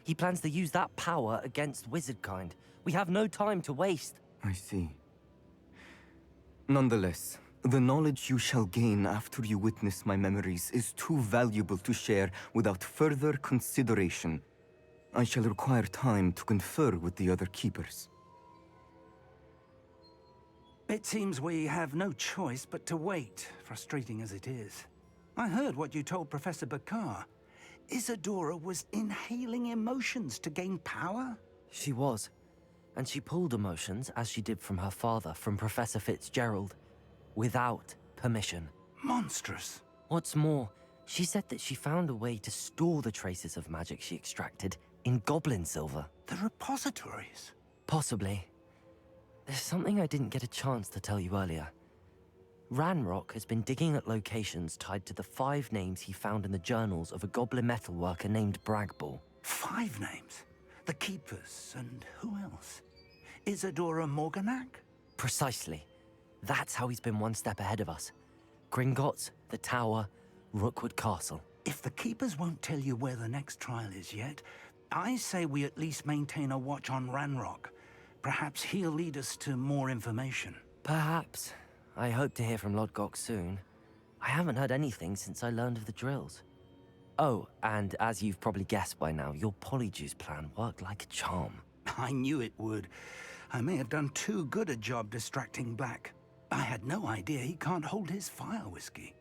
He plans to use that power against wizardkind. We have no time to waste. I see. Nonetheless, the knowledge you shall gain after you witness my memories is too valuable to share without further consideration. I shall require time to confer with the other keepers. It seems we have no choice but to wait, frustrating as it is. I heard what you told Professor Bakar. Isadora was inhaling emotions to gain power? She was. And she pulled emotions, as she did from her father, from Professor Fitzgerald, without permission. Monstrous. What's more, she said that she found a way to store the traces of magic she extracted in goblin silver. The repositories? Possibly. There's something I didn't get a chance to tell you earlier. Ranrock has been digging at locations tied to the 5 names he found in the journals of a goblin metalworker named Bragball. 5 names? The Keepers, and who else? Isadora Morganac? Precisely. That's how he's been one step ahead of us. Gringotts, the Tower, Rookwood Castle. If the Keepers won't tell you where the next trial is yet, I say we at least maintain a watch on Ranrock. Perhaps he'll lead us to more information. Perhaps. I hope to hear from Lodgok soon. I haven't heard anything since I learned of the drills. Oh, and as you've probably guessed by now, your Polyjuice plan worked like a charm. I knew it would. I may have done too good a job distracting Black. I had no idea he can't hold his fire whiskey.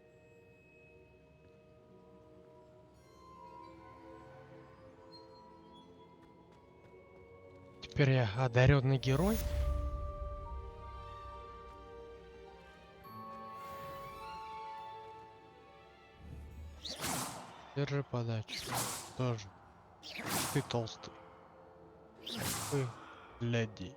Теперь я одаренный герой. Держи подачу. Тоже. Ты толстый. Вы леди.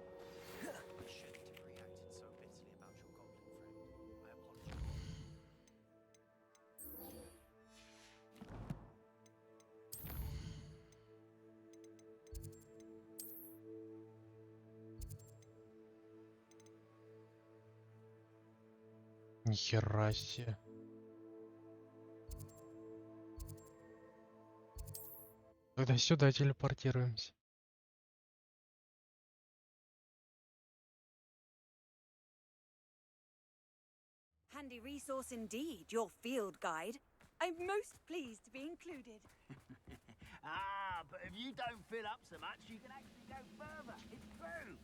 Нихера себе. Тогда сюда телепортируемся. Handy resource indeed, your field guide. I'm most pleased to be included. But if you don't fill up so much, you can actually go further. It's true.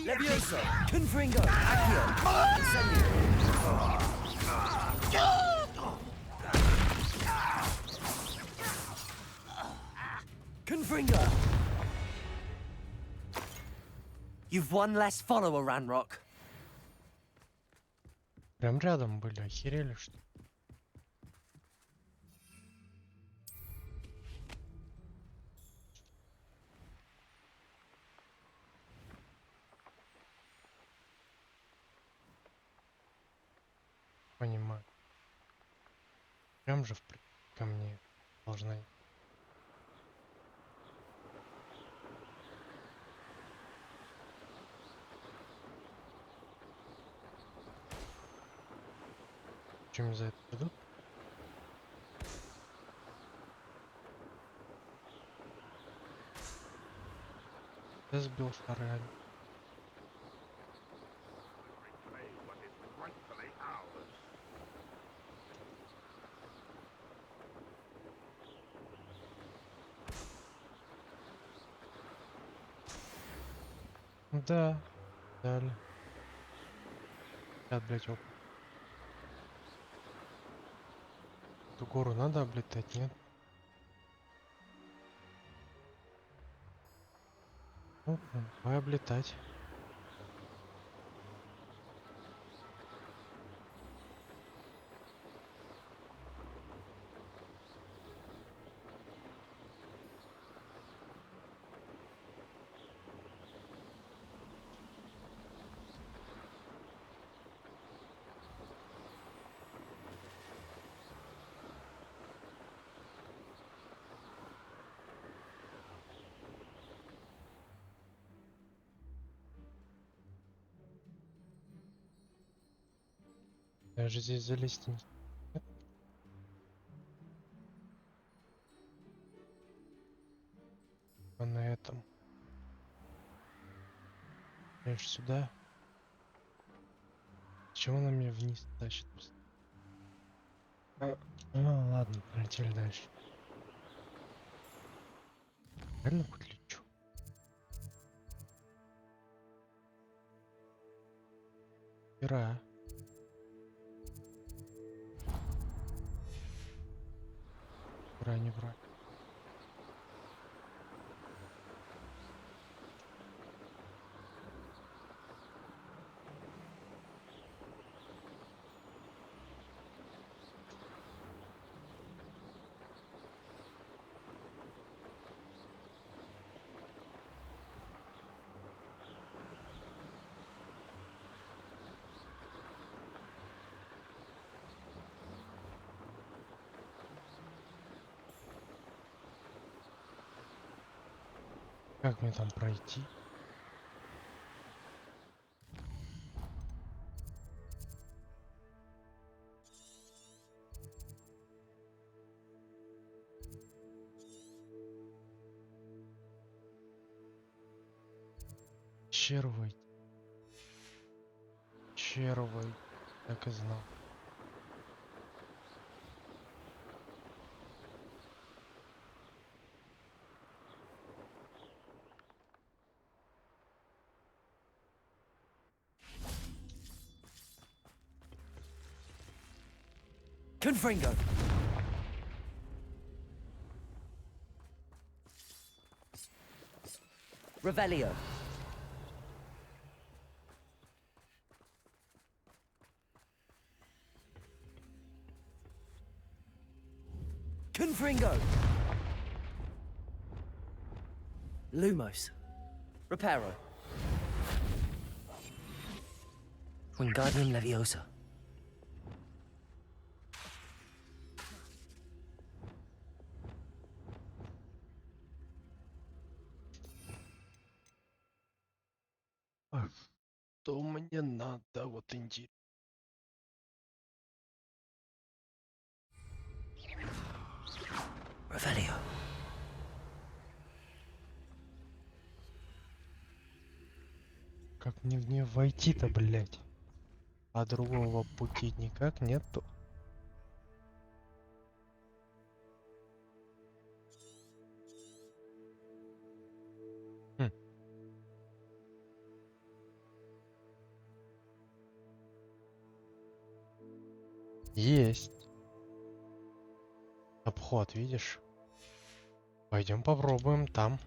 Levioso, Confringo, Accio, Confringo! You've one less follower, Ranrock. Прям рядом были, охерели что ли? Понимаю. Прям же ко мне должна. Чем за это идут? Я сбил старый один. Да, дали. Блять, опыт. Эту гору надо облетать, нет? Ну, давай облетать. Даже здесь залезть не... Нет? А на этом. Лишь сюда. Чего она меня вниз тащит? Ладно, полетели дальше. Реально подлечу. Ира. Не брать. Как мне там пройти? Червый. Червый. Так и знал. Confringo. Revelio. Confringo. Lumos. Reparo. Wingardium Leviosa. Что мне надо, вот интересно. Revelio. Как мне в нее войти-то, блять? А другого пути никак нету. Есть. Обход, видишь? Пойдем попробуем там.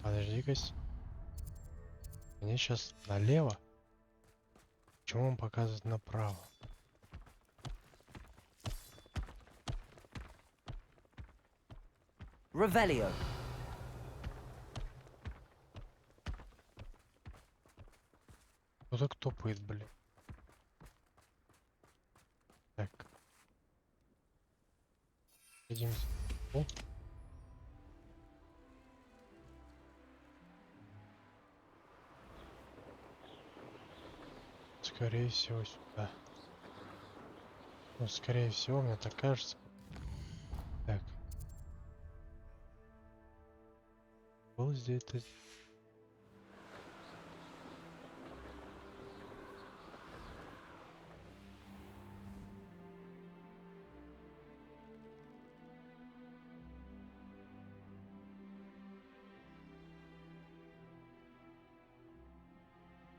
Подожди-ка. Мне сейчас налево. Почему он показывает направо? Revelio. Кто так топает, блин? Так. Садимся. О. Скорее всего, сюда. Ну, скорее всего, мне так кажется. Так. Был здесь-то...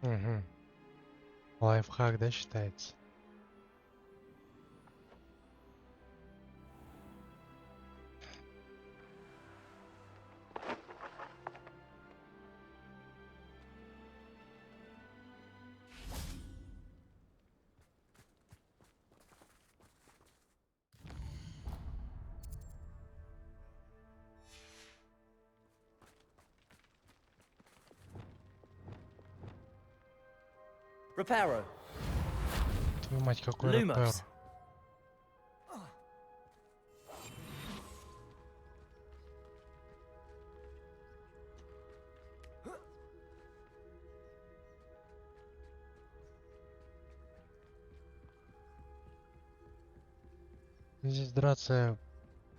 Угу. Лайфхак, да, считается? Reparo. Твою мать, какой рэпер. Lumos. Здесь драться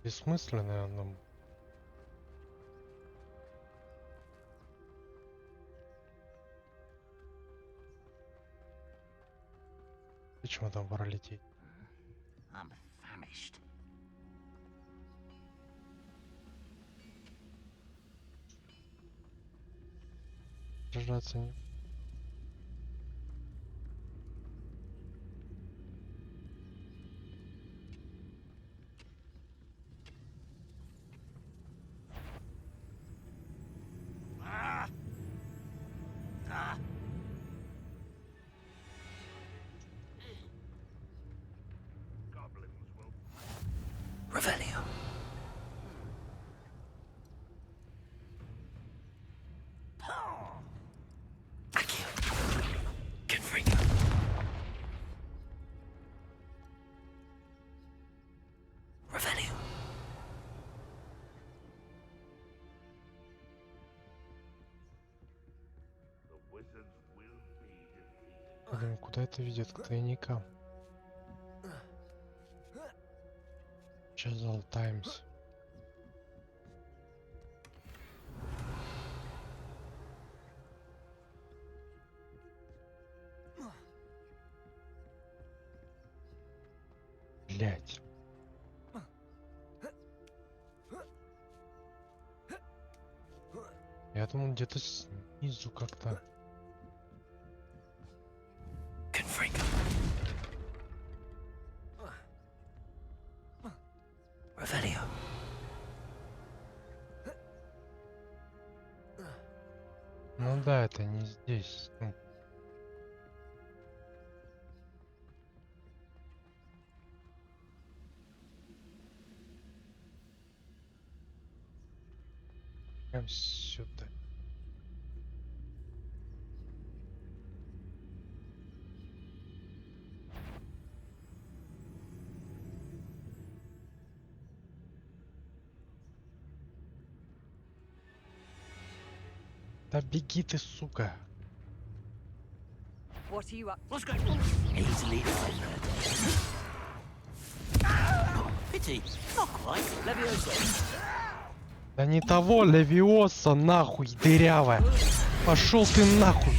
бессмысленная, но... Почему там пролететь? I'm famished. Сражаться не... Revelio. Accio. Confringo. Revelio. Блин, куда это ведет? К тайникам. Чазал Таймс. Блять. Я думал, где-то снизу как-то. Confringo. Revelio. Ну да, это не здесь. Ну. Прям сюда. Да беги ты, сука. What are you up? What's going on? Easily Pity. Not quite. Levioso. Да не того Левиоса, нахуй, дырявая. Пошел ты нахуй.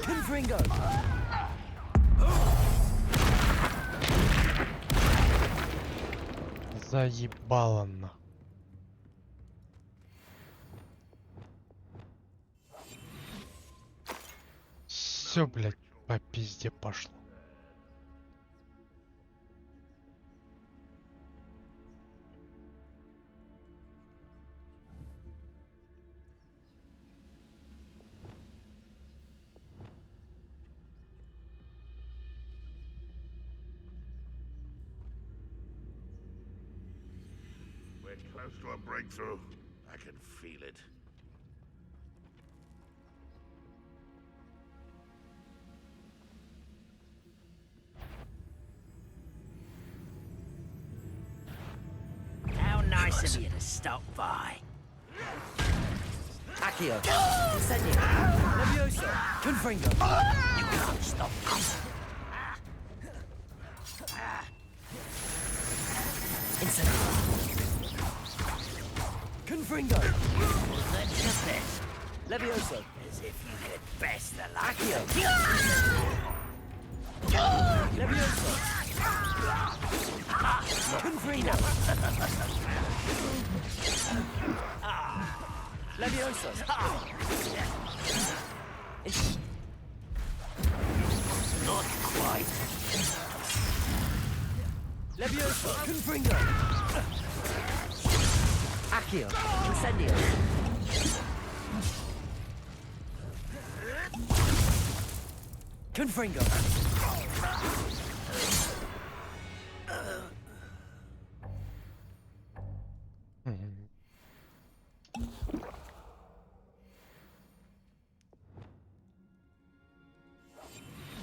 Confringo. Заебало на. Все, блядь, по пизде пошло. We're close to a breakthrough. I can feel it. How nice of you to stop by. Accio. Incendio. Levioso. Confringo. You can't stop this. Incendio. Confringo. Wasn't that just this? Levioso. As if you could best the luck. Accio. Levioso. Confringo. Leviosa! Not quite. Leviosa! Confringo! Accio! Incendio! Confringo!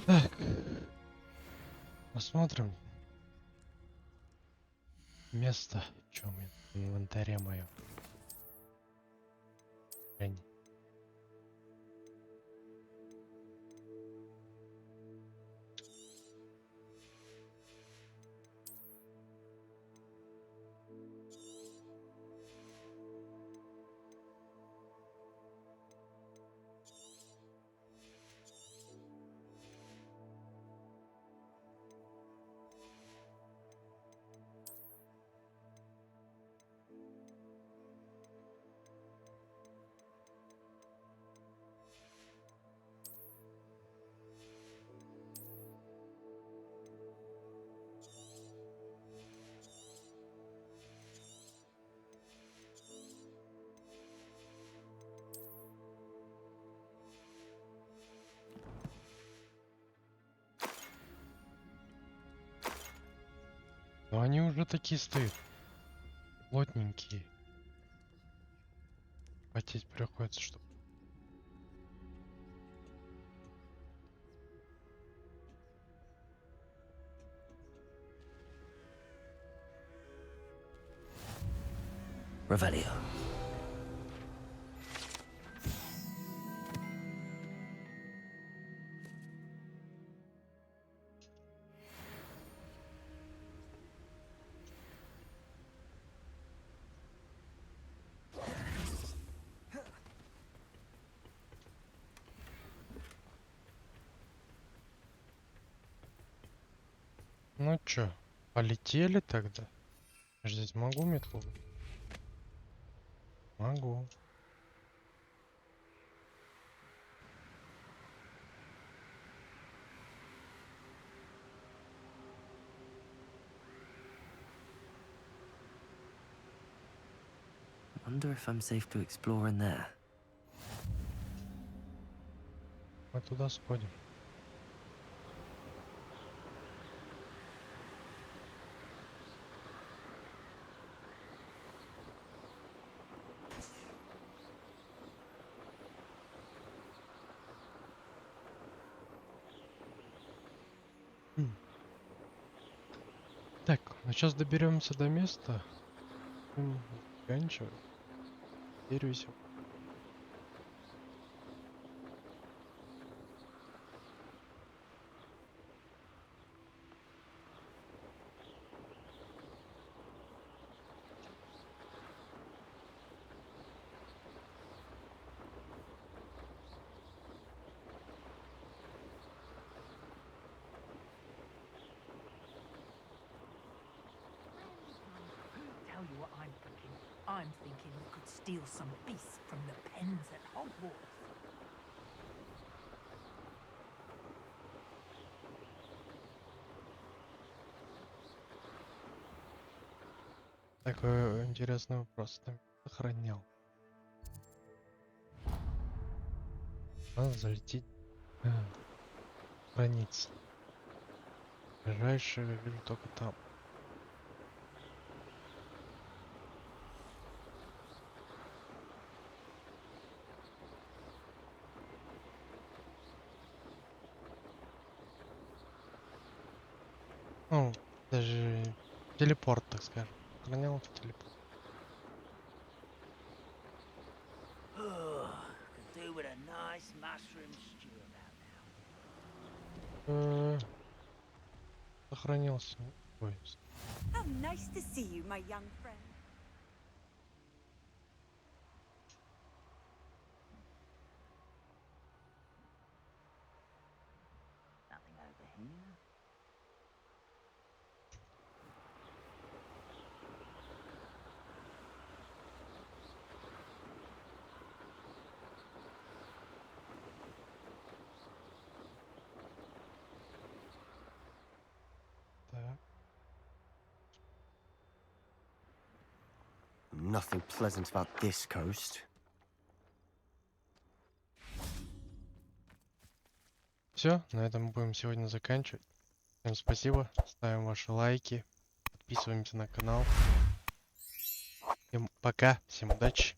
Так. Посмотрим. Место, в чем в инвентаре моем. Но они уже такие стоят. Плотненькие. Потеть приходится, чтобы... Revelio. Ну чё, полетели тогда? Я ж здесь могу метлу? Могу. Wonder if I'm safe to explore in there. Мы туда сходим. Так, ну сейчас доберемся до места. Заканчивать. Верюсь. Tell you what I'm thinking. I'm thinking we could steal some beasts from the pens at Hogwarts. Такой интересный вопрос. Там охранял. Надо залететь. Граница. Ближайшее я вижу только там. Ну, даже телепорт, так скажем. Охранял телепорт. Could do with a nice mushroom stew about now. Сохранился. Ой. How nice to see you, my young friend. Nothing over here. nothing pleasant about this coast. Все, на этом будем сегодня заканчивать. Всем спасибо, ставим ваши лайки, подписываемся на канал. Всем пока, всем удачи.